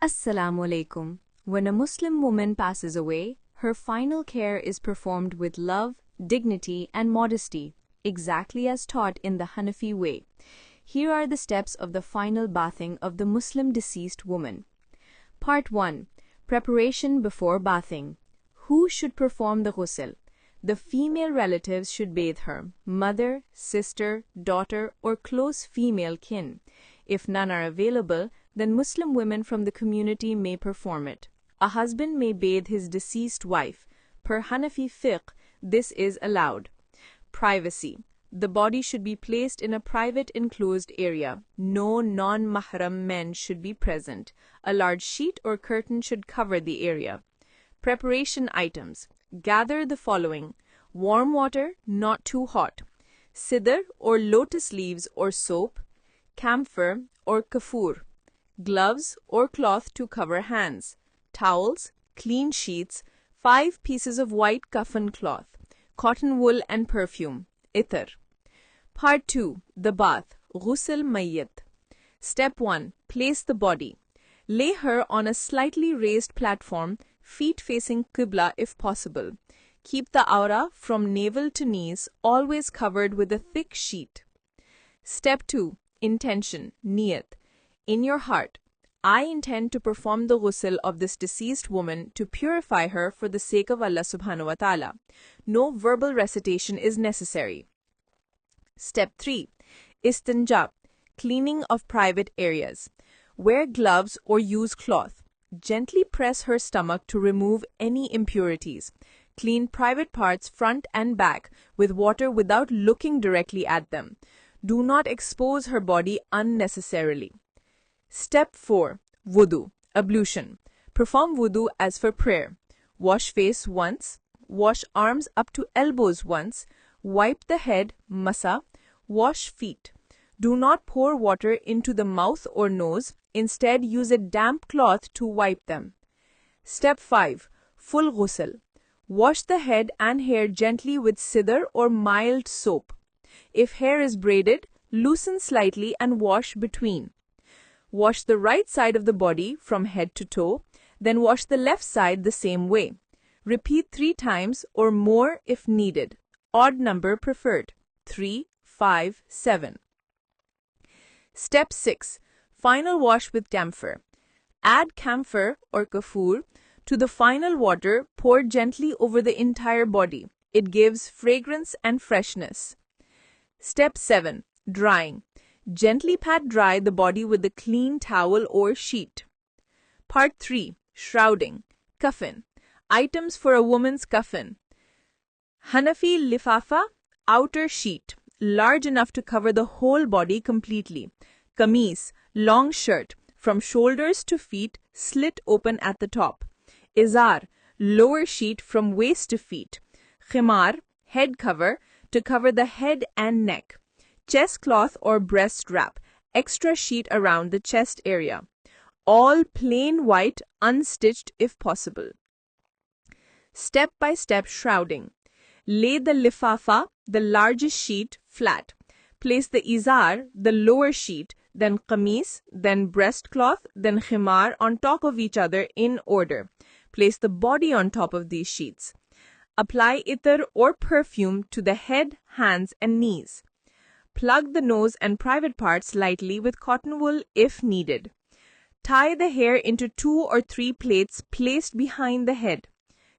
Assalamu alaikum. When a Muslim woman passes away, her final care is performed with love, dignity, and modesty, exactly as taught in the Hanafi way. Here are the steps of the final bathing of the Muslim deceased woman. Part 1. Preparation before bathing. Who should perform the ghusl? The female relatives should bathe her, mother, sister, daughter, or close female kin. If none are available, then Muslim women from the community may perform it. A husband may bathe his deceased wife. Per Hanafi fiqh, this is allowed. Privacy. The body should be placed in a private enclosed area. No non-mahram men should be present. A large sheet or curtain should cover the area. Preparation items. Gather the following: warm water, not too hot, Sidr or lotus leaves or soap, Camphor or Kafoor, gloves or cloth to cover hands, towels, clean sheets, 5 pieces of white Kafan cloth, cotton wool and perfume, Ithr. Part 2. The bath. Ghusl Mayyit. Step 1. Place the body. Lay her on a slightly raised platform, feet facing Qiblah if possible. Keep the awra from navel to knees always covered with a thick sheet. Step 2. Intention, niyat. In your heart, I intend to perform the ghusl of this deceased woman to purify her for the sake of Allah subhanahu wa ta'ala. No verbal recitation is necessary. Step 3. Istinja, cleaning of private areas. Wear gloves or use cloth. Gently press her stomach to remove any impurities. Clean private parts front and back with water without looking directly at them. Do not expose her body unnecessarily. Step 4. Wudu, ablution. Perform wudu as for prayer. Wash face once. Wash arms up to elbows once. Wipe the head, masa. Wash feet. Do not pour water into the mouth or nose. Instead, use a damp cloth to wipe them. Step 5. Full ghusl. Wash the head and hair gently with sidr or mild soap. If hair is braided, loosen slightly and wash between. Wash the right side of the body from head to toe, then wash the left side the same way. Repeat 3 times or more if needed. Odd number preferred. 3, 5, 7. Step 6. Final wash with camphor. Add camphor or Kafoor to the final water poured gently over the entire body. It gives fragrance and freshness. Step 7. Drying. Gently pat dry the body with a clean towel or sheet. Part 3. Shrouding. Kafan. Items for a woman's kafan. Hanafi lifafa, outer sheet, large enough to cover the whole body completely. Kameez, long shirt, from shoulders to feet, slit open at the top. Izar, lower sheet from waist to feet. Khimar, head cover, to cover the head and neck. Chest cloth or breast wrap, extra sheet around the chest area. All plain white, unstitched if possible. Step-by-step shrouding. Lay the lifafa, the largest sheet, flat. Place the izar, the lower sheet, then qameez, then breast cloth, then khimar on top of each other in order. Place the body on top of these sheets. Apply ithr or perfume to the head, hands, and knees. Plug the nose and private parts lightly with cotton wool if needed. Tie the hair into 2 or 3 plaits placed behind the head.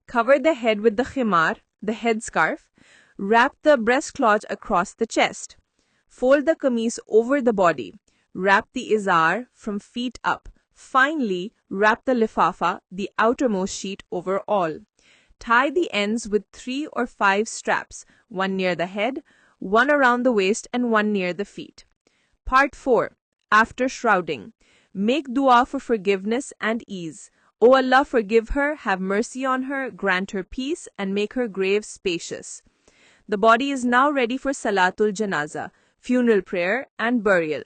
Cover the head with the khimar, the headscarf. Wrap the breastcloth across the chest. Fold the kameez over the body. Wrap the izar from feet up. Finally, wrap the lifafa, the outermost sheet, over all. Tie the ends with 3 or 5 straps, 1 near the head, 1 around the waist, and 1 near the feet. Part 4. After shrouding. Make dua for forgiveness and ease. O Allah, forgive her, have mercy on her, grant her peace, and make her grave spacious. The body is now ready for Salatul Janaza, funeral prayer, and burial.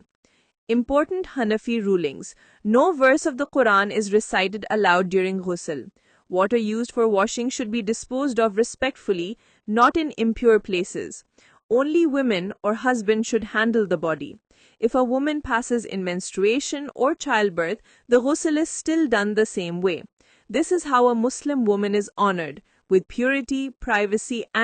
Important Hanafi rulings. No verse of the Quran is recited aloud during ghusl. Water used for washing should be disposed of respectfully, not in impure places. Only women or husband should handle the body. If a woman passes in menstruation or childbirth, the ghusl is still done the same way. This is how a Muslim woman is honored, with purity, privacy, and